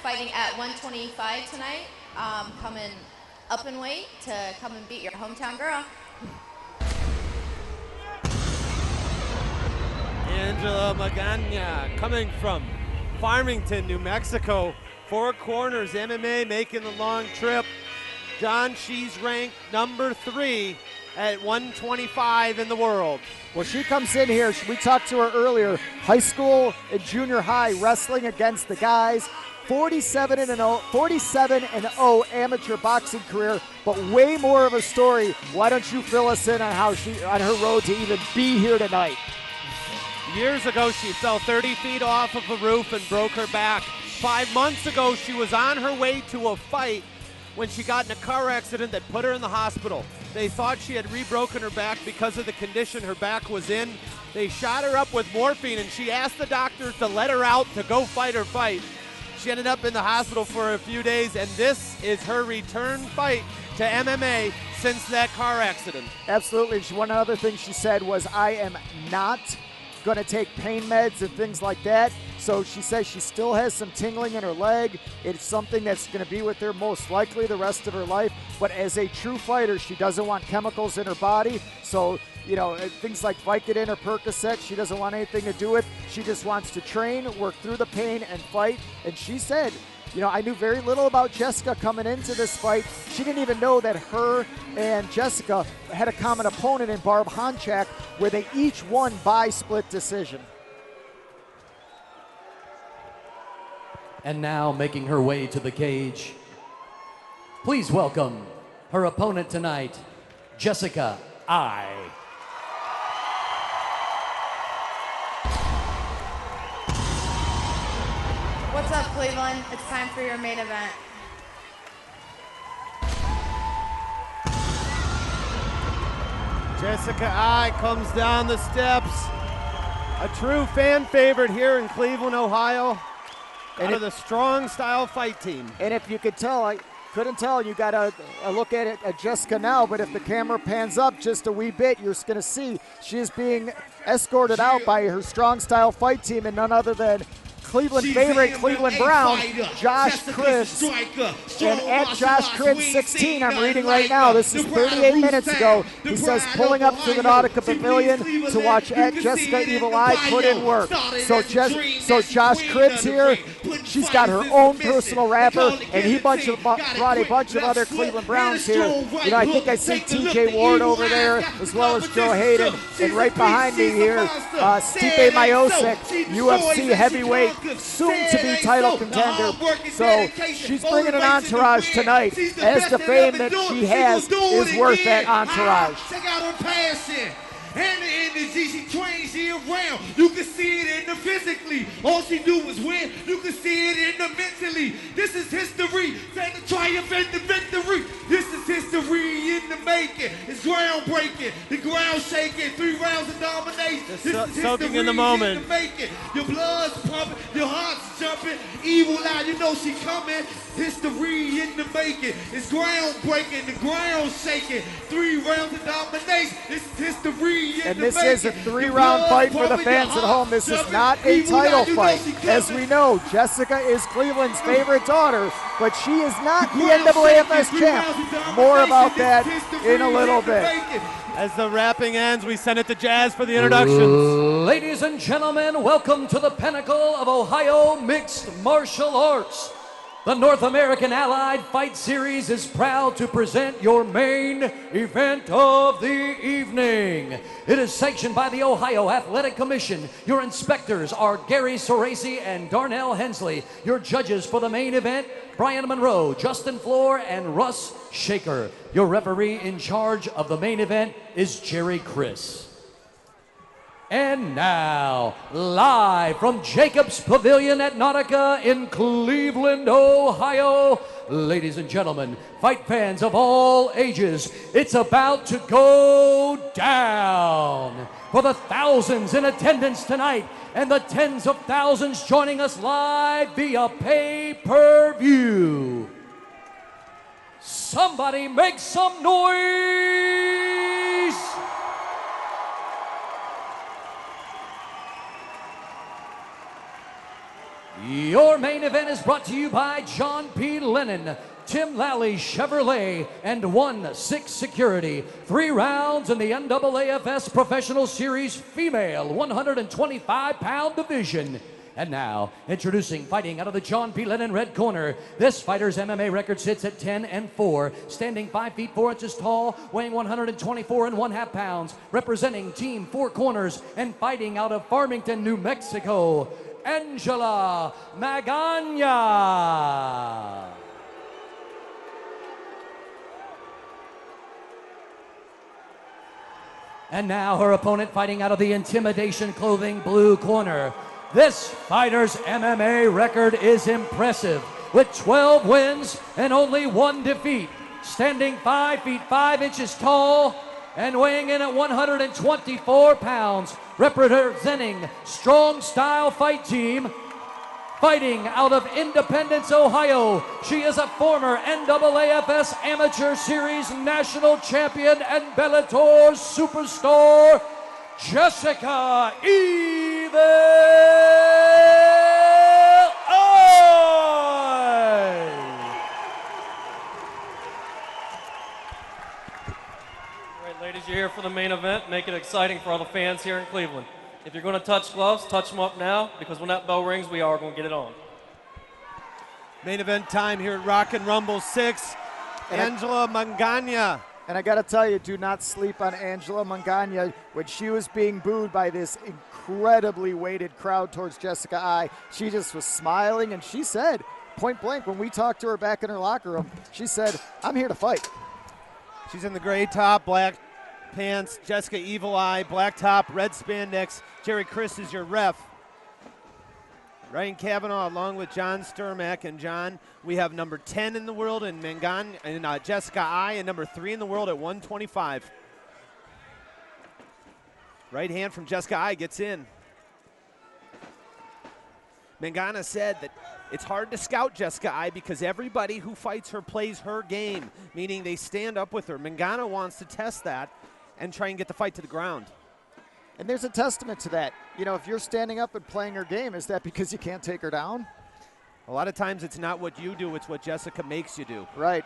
fighting at 125 tonight, coming up in weight to come and beat your hometown girl. Angela Magana coming from Farmington, New Mexico. Four corners, MMA making the long trip. John, she's ranked number 3 at 125 in the world. Well, she comes in here, we talked to her earlier, high school and junior high wrestling against the guys, 47-0 amateur boxing career, but way more of a story. Why don't you fill us in on how she, on her road to even be here tonight? Years ago, she fell 30 feet off of a roof and broke her back. 5 months ago, she was on her way to a fight when she got in a car accident that put her in the hospital. They thought she had re-broken her back because of the condition her back was in. They shot her up with morphine, and she asked the doctors to let her out to go fight her fight. She ended up in the hospital for a few days, and this is her return fight to MMA since that car accident. Absolutely. One other thing she said was, I am not going to take pain meds and things like that. So she says she still has some tingling in her leg. It's something that's going to be with her most likely the rest of her life. But as a true fighter, she doesn't want chemicals in her body. So, you know, things like Vicodin or Percocet, she doesn't want anything to do with. She just wants to train, work through the pain, and fight. And she said, you know, I knew very little about Jessica coming into this fight. She didn't even know that her and Jessica had a common opponent in Barb Honchak, where they each won by split decision. And now making her way to the cage, please welcome her opponent tonight, Jessica I. What's up, Cleveland? It's time for your main event. Jessica I comes down the steps. A true fan favorite here in Cleveland, Ohio. Out of the strong style fight team. And if you could tell, I couldn't tell, you got a look at it at Jessica now, but if the camera pans up just a wee bit, you're going to see she is being escorted out by her strong style fight team, and none other than Cleveland favorite, Cleveland Brown, Josh Cribbs. And at Josh Cribbs 16, I'm reading right now, this is 38 minutes ago, he says pulling up to the Nautica Pavilion to watch at Jessica Evil Eye put in work. So Josh Cribbs here, she's got her own personal rapper, and he brought a bunch of other Cleveland Browns here. You know, I think I see TJ Ward over there, as well as Joe Hayden, and right behind me here, Stipe Miocic, UFC heavyweight, soon-to-be title contender. So she's bringing an entourage tonight, as the fame that she has is worth that entourage. Check out her passion and the energy she trains year round. You can see it in the physically. All she do is win. You can see it in the mentally. This is history. Take the triumph and the victory. This is history in the making. It's groundbreaking. The ground shaking. 3 rounds of domination. This is soaking history in the moment. In the making. Your blood's pumping. Your heart's jumping. Evil Eye, you know she coming. History in the making. It's groundbreaking. The ground shaking. 3 rounds of domination. This is history. And this is a 3-round fight for the fans at home. This is not a title fight. As we know, Jessica is Cleveland's favorite daughter, but she is not the NAAFS champ. More about that in a little bit. As the rapping ends, we send it to Jazz for the introductions. Ladies and gentlemen, welcome to the pinnacle of Ohio mixed martial arts. The North American Allied Fight Series is proud to present your main event of the evening. It is sanctioned by the Ohio Athletic Commission. Your inspectors are Gary Soresi and Darnell Hensley. Your judges for the main event, Brian Monroe, Justin Floor, and Russ Shaker. Your referee in charge of the main event is Jerry Chris. And now, live from Jacobs Pavilion at Nautica in Cleveland, Ohio, ladies and gentlemen, fight fans of all ages, it's about to go down. For the thousands in attendance tonight and the tens of thousands joining us live via pay-per-view, somebody make some noise! Your main event is brought to you by John P. Lennon, Tim Lally Chevrolet, and 1-6 Security. 3 rounds in the NAAFS Professional Series Female 125-pound division. And now, introducing, fighting out of the John P. Lennon red corner. This fighter's MMA record sits at 10-4, standing 5 feet 4 inches tall, weighing 124 1/2 pounds, representing Team Four Corners, and fighting out of Farmington, New Mexico, Angela Magana. And now her opponent, fighting out of the Intimidation Clothing blue corner. This fighter's MMA record is impressive, with 12 wins and only 1 defeat, standing 5 feet 5 inches tall and weighing in at 124 pounds, representing Strong Style Fight Team, fighting out of Independence, Ohio. She is a former NAAFS Amateur Series National Champion and Bellator Superstar, Jessica Evil Eye. All right, ladies, you're here for the main event. Make it exciting for all the fans here in Cleveland. If you're going to touch gloves, touch them up now, because when that bell rings, we are going to get it on. Main event time here at Rock and Rumble 6. Angela Magana. And I got to tell you, do not sleep on Angela Magana. When she was being booed by this incredibly weighted crowd towards Jessica Eye, she just was smiling, and she said, point blank, when we talked to her back in her locker room, she said, I'm here to fight. She's in the gray top, black pants. Jessica Evil Eye, black top, red spandex. Jerry Chris is your ref. Ryan Kavanaugh along with John Sturmack. And John, we have number 10 in the world in Magana and Jessica Eye, and number 3 in the world at 125. Right hand from Jessica Eye gets in. Magana said that it's hard to scout Jessica Eye because everybody who fights her plays her game, meaning they stand up with her. Magana wants to test that and try and get the fight to the ground. And there's a testament to that. You know, if you're standing up and playing her game, is that because you can't take her down? A lot of times it's not what you do, it's what Jessica makes you do. Right.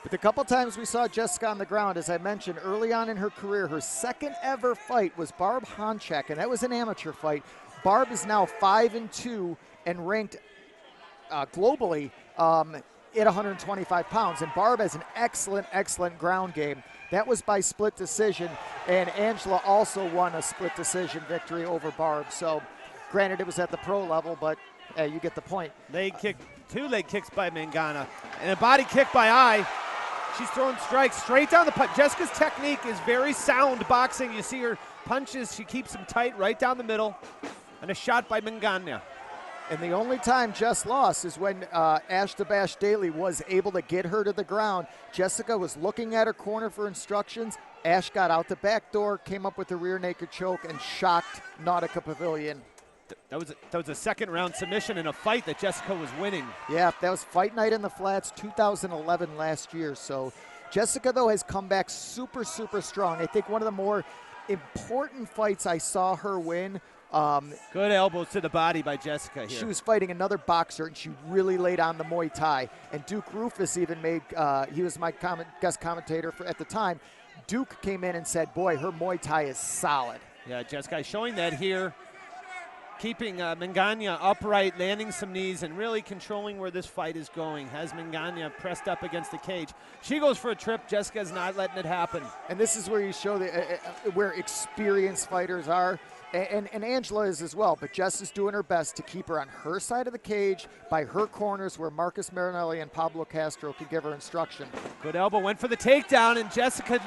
But the couple times we saw Jessica on the ground, as I mentioned, early on in her career, her second ever fight was Barb Honchak, and that was an amateur fight. Barb is now 5-2 and ranked globally at 125 pounds. And Barb has an excellent, excellent ground game. That was by split decision, and Angela also won a split decision victory over Barb. So, granted, it was at the pro level, but you get the point. Leg kick, 2 leg kicks by Magana, and a body kick by Eye. She's throwing strikes straight down the punch. Jessica's technique is very sound boxing. You see her punches, she keeps them tight right down the middle, and a shot by Magana. And the only time Jess lost is when Ash the Bash Daly was able to get her to the ground. Jessica was looking at her corner for instructions. Ash got out the back door, came up with a rear naked choke, and shocked Nautica Pavilion. That was a second round submission in a fight that Jessica was winning. Yeah, that was Fight Night in the Flats 2011 last year. So Jessica, though, has come back super, super strong. I think one of the more important fights I saw her win. Good elbows to the body by Jessica here. She was fighting another boxer, and she really laid on the Muay Thai. And Duke Rufus even made, he was my guest commentator at the time. Duke came in and said, boy, her Muay Thai is solid. Yeah, Jessica showing that here. Keeping Magana upright, landing some knees, and really controlling where this fight is going. Has Magana pressed up against the cage. She goes for a trip. Jessica's not letting it happen. And this is where you show where experienced fighters are. And Angela is as well, but Jess is doing her best to keep her on her side of the cage by her corners where Marcus Marinelli and Pablo Castro can give her instruction. Good elbow, went for the takedown, and Jessica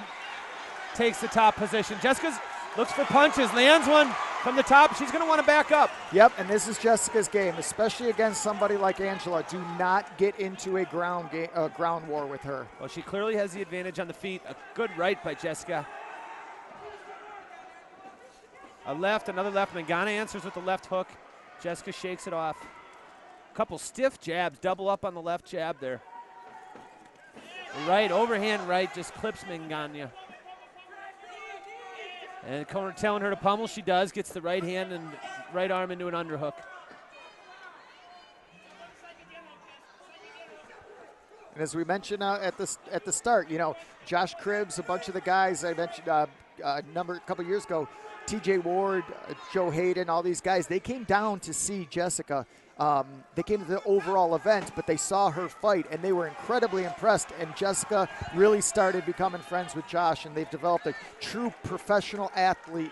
takes the top position. Jessica looks for punches, lands one from the top. She's going to want to back up. Yep, and this is Jessica's game, especially against somebody like Angela. Do not get into a ground war with her. Well, she clearly has the advantage on the feet. A good right by Jessica. A left, another left. Magana answers with the left hook. Jessica shakes it off. A couple stiff jabs, double up on the left jab there. Right, overhand right, just clips Magana. And the corner telling her to pummel, she does. Gets the right hand and right arm into an underhook. And as we mentioned at the start, you know, Josh Cribbs, a bunch of the guys I mentioned a couple years ago, T.J. Ward, Joe Hayden, all these guys, they came down to see Jessica. They came to the overall event, but they saw her fight, and they were incredibly impressed. And Jessica really started becoming friends with Josh, and they've developed a true professional athlete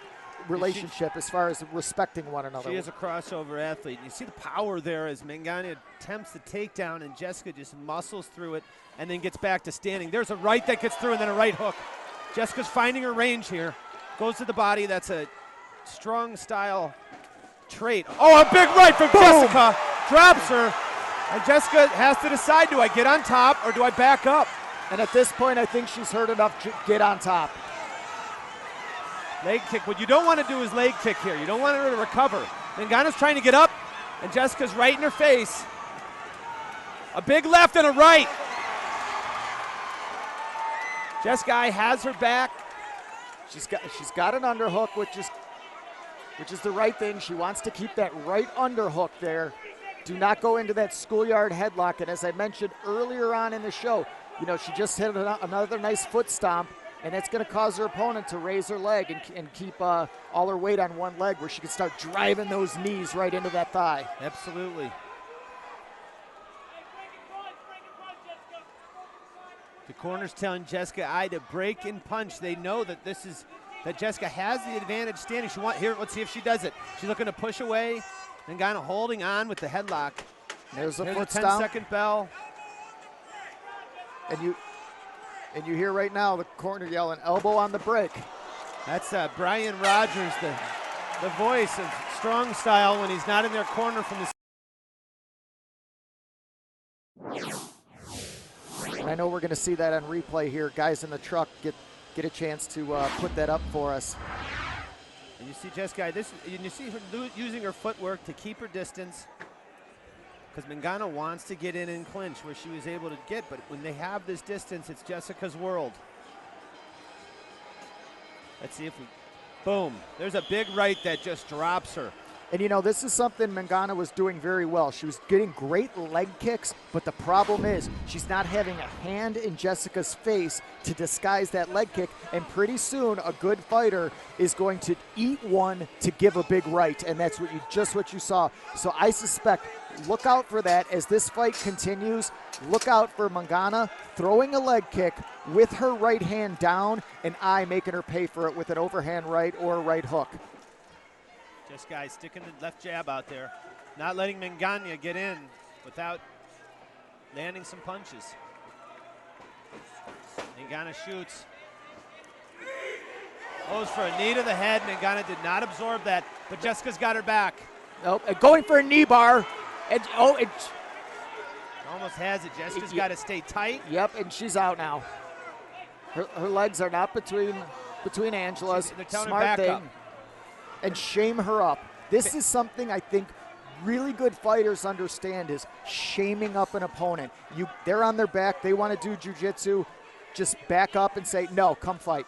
relationship as far as respecting one another. She is a crossover athlete. You see the power there as Magana attempts the takedown, and Jessica just muscles through it and then gets back to standing. There's a right that gets through and then a right hook. Jessica's finding her range here. Goes to the body. That's a strong style trait. Oh, a big right from Jessica. Drops her. And Jessica has to decide, do I get on top or do I back up? And at this point, I think she's heard enough to get on top. Leg kick. What you don't want to do is leg kick here. You don't want her to recover. Magana's trying to get up, and Jessica's right in her face. A big left and a right. Jessica has her back. She's got an underhook, which is the right thing. She wants to keep that right underhook there. Do not go into that schoolyard headlock. And as I mentioned earlier on in the show, you know, she just hit another nice foot stomp. And that's going to cause her opponent to raise her leg and keep all her weight on one leg, where she can start driving those knees right into that thigh. Absolutely. The corner's telling Jessica to break and punch. They know that that Jessica has the advantage standing. Here, let's see if she does it. She's looking to push away. Magana holding on with the headlock. There's a foot 10-second bell. And you hear right now the corner yelling, elbow on the break. That's Brian Rogers, the voice of strong style when he's not in their corner from the. And I know we're going to see that on replay here. Guys in the truck get a chance to put that up for us. And you see Jessica, you see her using her footwork to keep her distance, because Magana wants to get in and clinch where she was able to get, but when they have this distance, it's Jessica's world. Let's see if we, boom. There's a big right that just drops her. And you know, this is something Magana was doing very well. She was getting great leg kicks, but the problem is she's not having a hand in Jessica's face to disguise that leg kick, and pretty soon a good fighter is going to eat one to give a big right, and that's what you saw. So I suspect, look out for that as this fight continues. Look out for Magana throwing a leg kick with her right hand down, and making her pay for it with an overhand right or a right hook. Just guys sticking the left jab out there, not letting Magana get in without landing some punches. Magana shoots. Goes for a knee to the head. Magana did not absorb that, but Jessica's got her back. Nope, going for a knee bar. It almost has it. Jessica's got to stay tight. Yep, and she's out now. Her legs are not between Angela's. They're telling her Smart back thing. up. And shame her up. This is something I think really good fighters understand, is shaming up an opponent. They're on their back. They want to do jiu-jitsu. Just back up and say, no, come fight.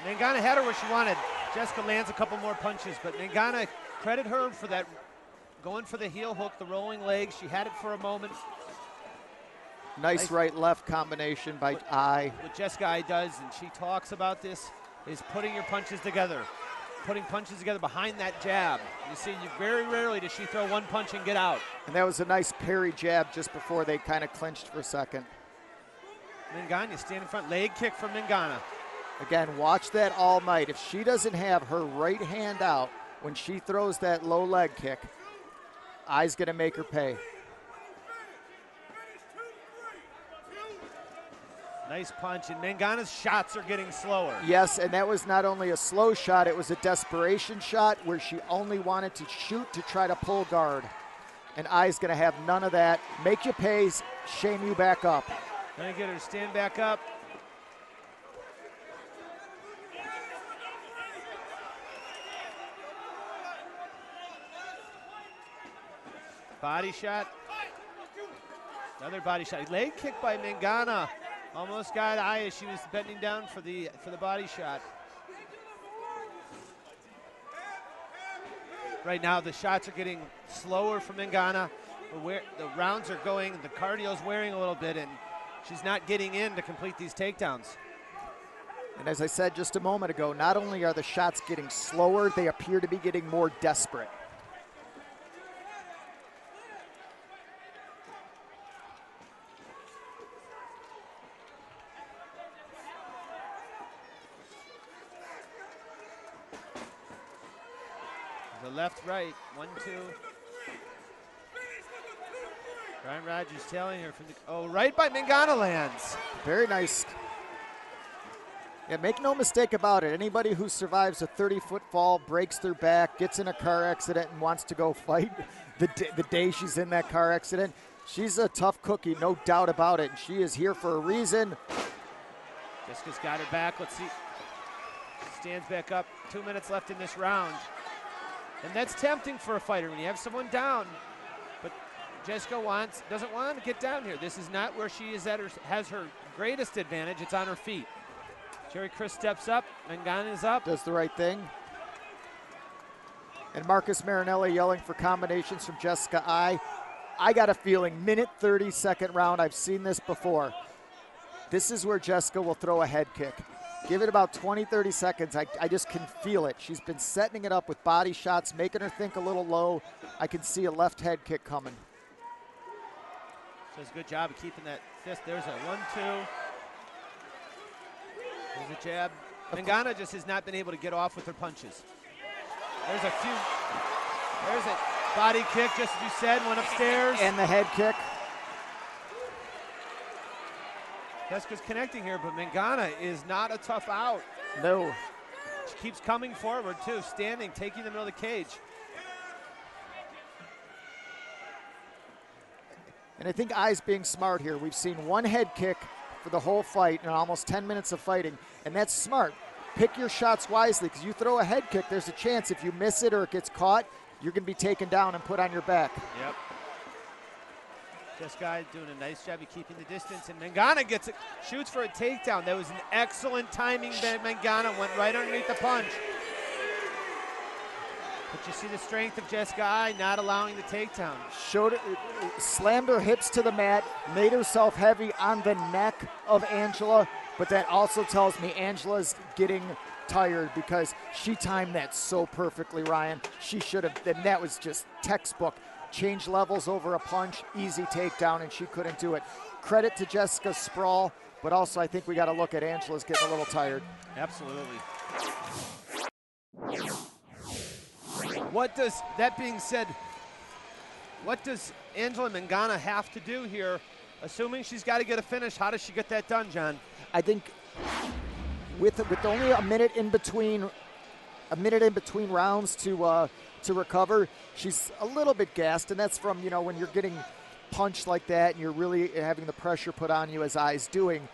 Magana had her where she wanted. Jessica lands a couple more punches, but Magana, credit her for that, going for the heel hook, the rolling legs. She had it for a moment. Nice right-left combination by What Jessica does, and she talks about this, is putting your punches together. Putting punches together behind that jab. You see, very rarely does she throw one punch and get out. And that was a nice parry jab just before they kind of clinched for a second. Magana stand in front, leg kick from Magana. Again, watch that all night. If she doesn't have her right hand out when she throws that low leg kick, I's gonna make her pay. Nice punch, and Magana's shots are getting slower. Yes, and that was not only a slow shot, it was a desperation shot where she only wanted to shoot to try to pull guard. And I's gonna have none of that. Make you pay, shame you back up. Gonna get her to stand back up. Body shot. Another body shot. Leg kick by Magana. Almost got Aya as she was bending down for the body shot. Right now the shots are getting slower from Magana. The rounds are going, the cardio's wearing a little bit, and she's not getting in to complete these takedowns. And as I said just a moment ago, not only are the shots getting slower, they appear to be getting more desperate. The left, right, 1, 2. Brian Rogers tailing her from the, oh, right by Magana lands. Very nice. Yeah, make no mistake about it. Anybody who survives a 30-foot fall, breaks their back, gets in a car accident, and wants to go fight the day she's in that car accident, she's a tough cookie, no doubt about it. And she is here for a reason. Jessica's got her back. Let's see. Stands back up. 2 minutes left in this round. And that's tempting for a fighter when you have someone down. But Jessica doesn't want to get down here. This is not where she is has her greatest advantage. It's on her feet. Jerry Chris steps up. Magana is up. Does the right thing. And Marcus Marinelli yelling for combinations from Jessica I got a feeling, minute 30, second round, I've seen this before. This is where Jessica will throw a head kick. Give it about 20, 30 seconds. I just can feel it. She's been setting it up with body shots, making her think a little low. I can see a left head kick coming. Does a good job of keeping that fist. There's a 1, 2. There's a jab. Magana just has not been able to get off with her punches. There's a few. There's a body kick, just as you said, went upstairs. And the head kick. Jessica's connecting here, but Magana is not a tough out. No. She keeps coming forward, too, standing, taking the middle of the cage. And I think I's being smart here. We've seen one head kick for the whole fight in almost 10 minutes of fighting, and that's smart. Pick your shots wisely, because you throw a head kick, there's a chance if you miss it or it gets caught, you're going to be taken down and put on your back. Yep. Jessica doing a nice job of keeping the distance, and Magana shoots for a takedown. That was an excellent timing by Magana, went right underneath the punch. But you see the strength of Jessica I not allowing the takedown. Slammed her hips to the mat, made herself heavy on the neck of Angela, but that also tells me Angela's getting tired because she timed that so perfectly, Ryan. She should have, and that was just textbook. Change levels over a punch, easy takedown, and she couldn't do it. Credit to Jessica's sprawl, but also I think we got to look at Angela's getting a little tired. Absolutely. That being said, what does Angela Magana have to do here? Assuming she's got to get a finish, how does she get that done, John? I think with only a minute in between rounds to recover, she's a little bit gassed, and that's from, when you're getting punched like that and you're really having the pressure put on you as I's doing,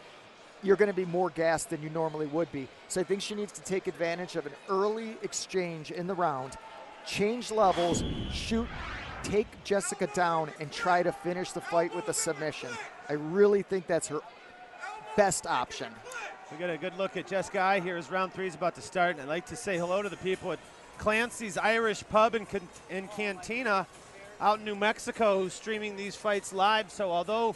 you're going to be more gassed than you normally would be. So I think she needs to take advantage of an early exchange in the round, change levels, shoot, take Jessica down, and try to finish the fight with a submission. I really think that's her best option. We got a good look at Jessica I here as round 3 is about to start, and I'd like to say hello to the people at Clancy's Irish Pub and Cantina out in New Mexico who's streaming these fights live. So although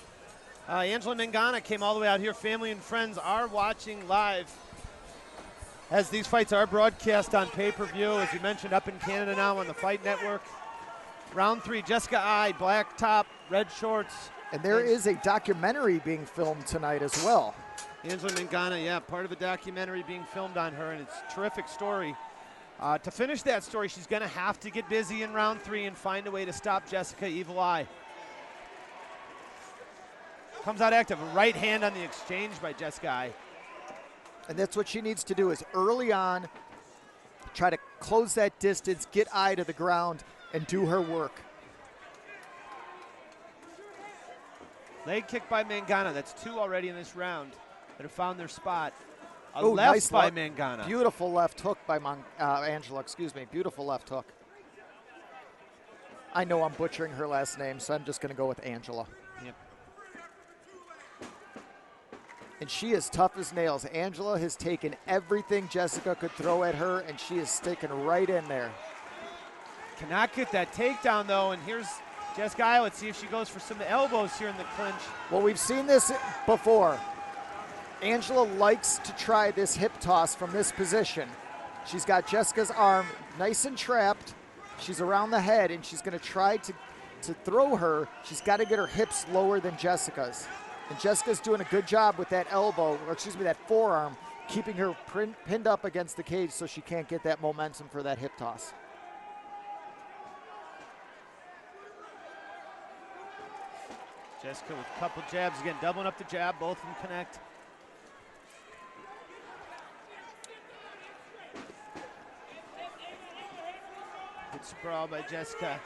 Angela Magana came all the way out here, family and friends are watching live as these fights are broadcast on pay-per-view, as you mentioned, up in Canada now on the Fight Network. Round 3, Jessica I, black top, red shorts. And there is a documentary being filmed tonight as well. Angela Magana, yeah, part of a documentary being filmed on her, and it's a terrific story. To finish that story, she's going to have to get busy in round 3 and find a way to stop Jessica Evil Eye. Comes out active, a right hand on the exchange by Jessica Eye. And that's what she needs to do, is early on, try to close that distance, get Eye to the ground, and do her work. Leg kick by Magana. That's 2 already in this round that have found their spot. A Ooh, left nice by left. Magana. Beautiful left hook by Angela, excuse me. Beautiful left hook. I know I'm butchering her last name, so I'm just going to go with Angela. Yep. And she is tough as nails. Angela has taken everything Jessica could throw at her, and she is sticking right in there. Cannot get that takedown, though, and here's Jessica, let's see if she goes for some elbows here in the clinch. Well, we've seen this before. Angela likes to try this hip toss from this position. She's got Jessica's arm nice and trapped. She's around the head, and she's going to try to throw her. She's got to get her hips lower than Jessica's. And Jessica's doing a good job with that elbow, or excuse me, that forearm, keeping her pinned up against the cage so she can't get that momentum for that hip toss. Jessica with a couple jabs, again, doubling up the jab, both of them connect. Good sprawl by Jessica.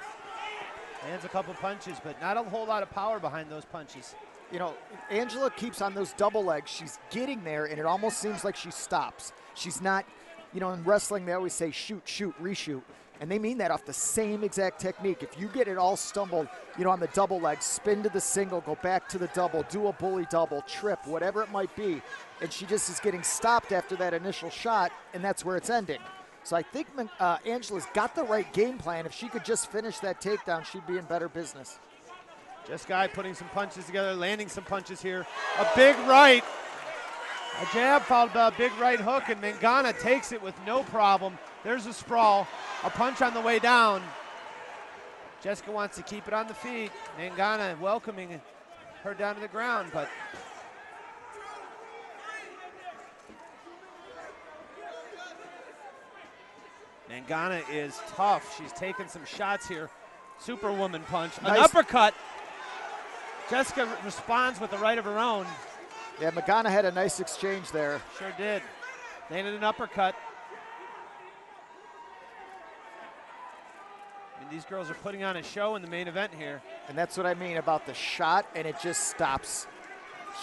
Lands a couple punches, but not a whole lot of power behind those punches. You know, Angela keeps on those double legs. She's getting there, and it almost seems like she stops. She's not, you know, in wrestling, they always say shoot, shoot, reshoot. And they mean that off the same exact technique. If you get it all stumbled, you know, on the double leg, spin to the single, go back to the double, do a bully double, trip, whatever it might be. And she just is getting stopped after that initial shot, and that's where it's ending. So I think Angela's got the right game plan. If she could just finish that takedown, she'd be in better business. Jessica putting some punches together, landing some punches here. A big right. A jab followed by a big right hook, and Magana takes it with no problem. There's a sprawl, a punch on the way down. Jessica wants to keep it on the feet. Magana welcoming her down to the ground, but Magana is tough. She's taking some shots here. Superwoman punch, an uppercut. Jessica responds with the right of her own. Yeah, Magana had a nice exchange there. Sure did. Landed an uppercut. I mean, these girls are putting on a show in the main event here. And that's what I mean about the shot, and it just stops.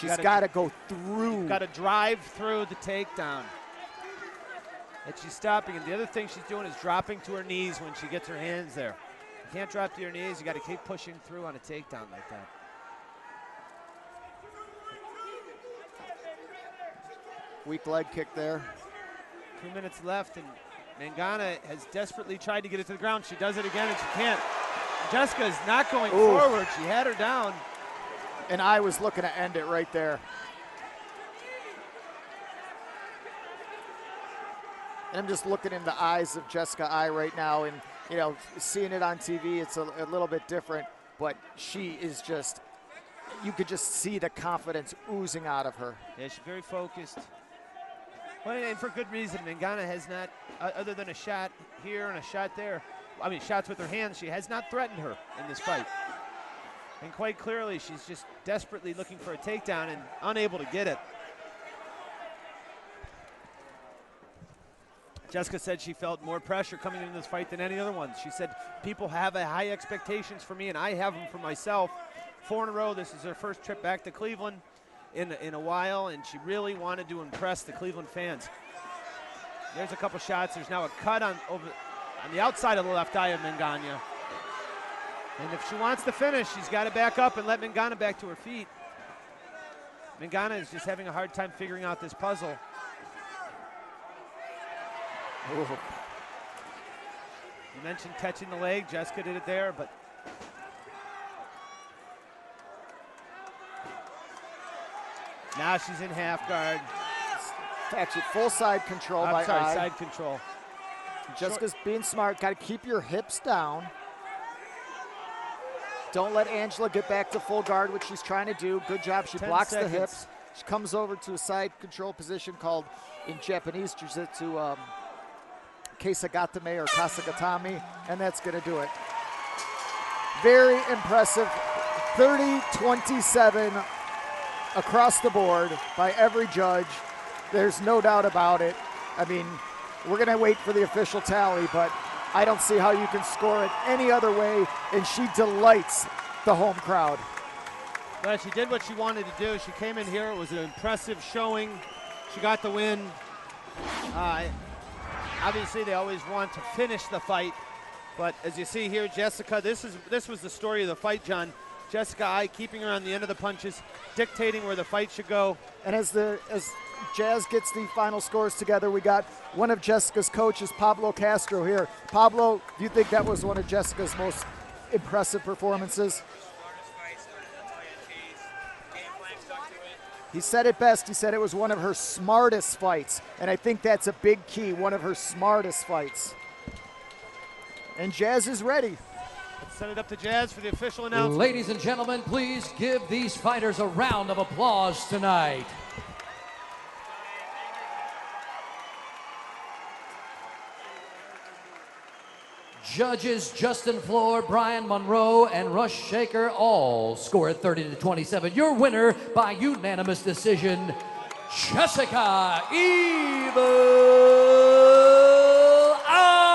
She's got to go through. Got to drive through the takedown. And she's stopping. And the other thing she's doing is dropping to her knees when she gets her hands there. You can't drop to your knees. You got to keep pushing through on a takedown like that. Weak leg kick there. 2 minutes left, and Magana has desperately tried to get it to the ground. She does it again, and she can't. Jessica is not going forward. She had her down. And I was looking to end it right there. And I'm just looking in the eyes of Jessica I right now, and you know, seeing it on TV, it's a little bit different, but she is just, you could just see the confidence oozing out of her. Yeah, she's very focused. Well, and for good reason. Magana has not, other than a shot here and a shot there, I mean, shots with her hands, she has not threatened her in this fight. And quite clearly, she's just desperately looking for a takedown and unable to get it. Jessica said she felt more pressure coming into this fight than any other one. She said, people have high expectations for me, and I have them for myself. 4 in a row. This is her first trip back to Cleveland in a while, and she really wanted to impress the Cleveland fans. There's a couple shots. There's now a cut on the outside of the left eye of Magana. And if she wants to finish, she's got to back up and let Magana back to her feet. Magana is just having a hard time figuring out this puzzle. Ooh. You mentioned catching the leg. Jessica did it there, but now she's in half guard. Actually, full side control by Eye. Side control. Jessica's being smart. Got to keep your hips down. Don't let Angela get back to full guard, which she's trying to do. Good job. She blocks the hips. She comes over to a side control position called, in Japanese jiu-jitsu, Kesagatame or Kasagatame, and that's going to do it. Very impressive. 30-27 across the board by every judge. There's no doubt about it. I mean, we're going to wait for the official tally, but I don't see how you can score it any other way, and she delights the home crowd. Well, she did what she wanted to do. She came in here. It was an impressive showing. She got the win. Obviously, they always want to finish the fight, but as you see here, Jessica, this was the story of the fight, John. Jessica I keeping her on the end of the punches, dictating where the fight should go. And as Jazz gets the final scores together, we got one of Jessica's coaches, Pablo Castro, here. Pablo, do you think that was one of Jessica's most impressive performances. He said it best. He said it was one of her smartest fights. And I think that's a big key, one of her smartest fights. And Jazz is ready. Let's set it up to Jazz for the official announcement. Ladies and gentlemen, please give these fighters a round of applause tonight. Judges Justin Floor, Brian Monroe, and Rush Shaker all scored 30-27. Your winner by unanimous decision, Jessica Evil Eye.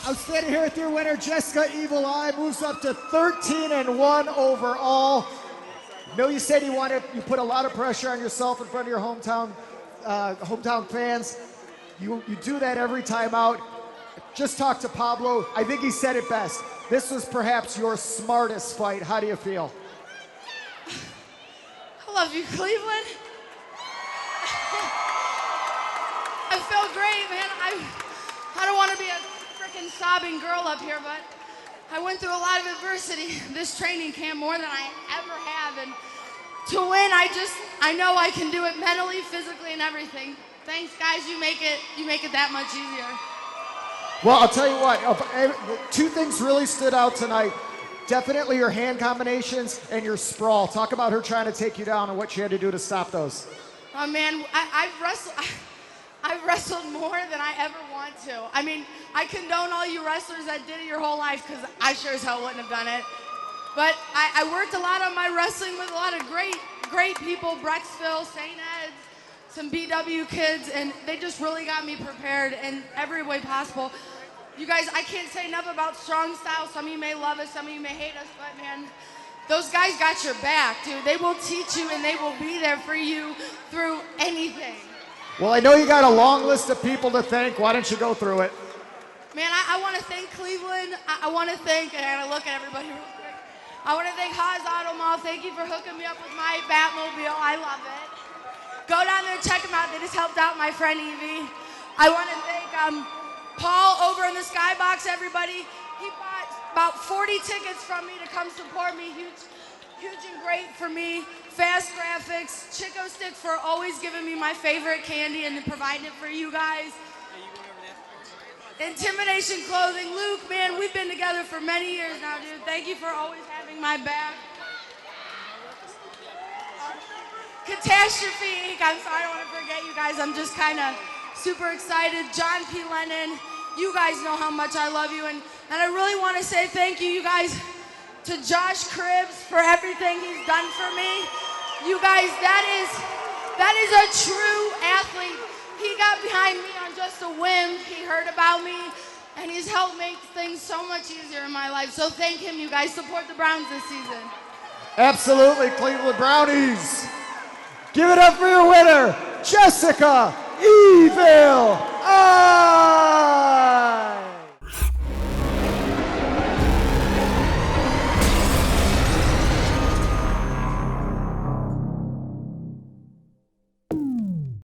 Outstanding here with your winner, Jessica Evil Eye, moves up to 13-1 overall. I know you said you put a lot of pressure on yourself in front of your hometown fans. You do that every time out. Just talk to Pablo. I think he said it best. This was perhaps your smartest fight. How do you feel? I love you, Cleveland. I feel great, man. I don't want to be a freaking sobbing girl up here, but I went through a lot of adversity this training camp, more than I ever have, and to win, I know I can do it mentally, physically, and everything. Thanks, guys. You make it that much easier. Well, I'll tell you what. Two things really stood out tonight. Definitely your hand combinations and your sprawl. Talk about her trying to take you down and what she had to do to stop those. Oh man, I've wrestled more than I ever want to. I mean, I condone all you wrestlers that did it your whole life, because I sure as hell wouldn't have done it. But I worked a lot on my wrestling with a lot of great people, Brecksville, St. Ed's, some BW kids, and they just really got me prepared in every way possible. You guys, I can't say enough about strong style. Some of you may love us, some of you may hate us, but man, those guys got your back, dude. They will teach you and they will be there for you through anything. Well, I know you got a long list of people to thank. Why don't you go through it? Man, I want to thank Cleveland. I want to thank, and I look at everybody real quick. I want to thank Haas Auto Mall. Thank you for hooking me up with my Batmobile. I love it. Go down there and check them out. They just helped out my friend Evie. I want to thank Paul over in the Skybox, everybody. He bought about 40 tickets from me to come support me. Huge and great for me. Fast Graphics, Chico Stick for always giving me my favorite candy and providing it for you guys. Intimidation Clothing, Luke, man, we've been together for many years now, dude. Thank you for always having my back. Catastrophe Inc. I'm sorry, I don't want to forget you guys. I'm just kind of super excited. John P. Lennon, you guys know how much I love you. And I really want to say thank you, you guys, to Josh Cribbs for everything he's done for me. You guys, that is a true athlete. He got behind me on just a whim. He heard about me, and he's helped make things so much easier in my life. So thank him, you guys. Support the Browns this season. Absolutely, Cleveland Brownies. Give it up for your winner, Jessica Evil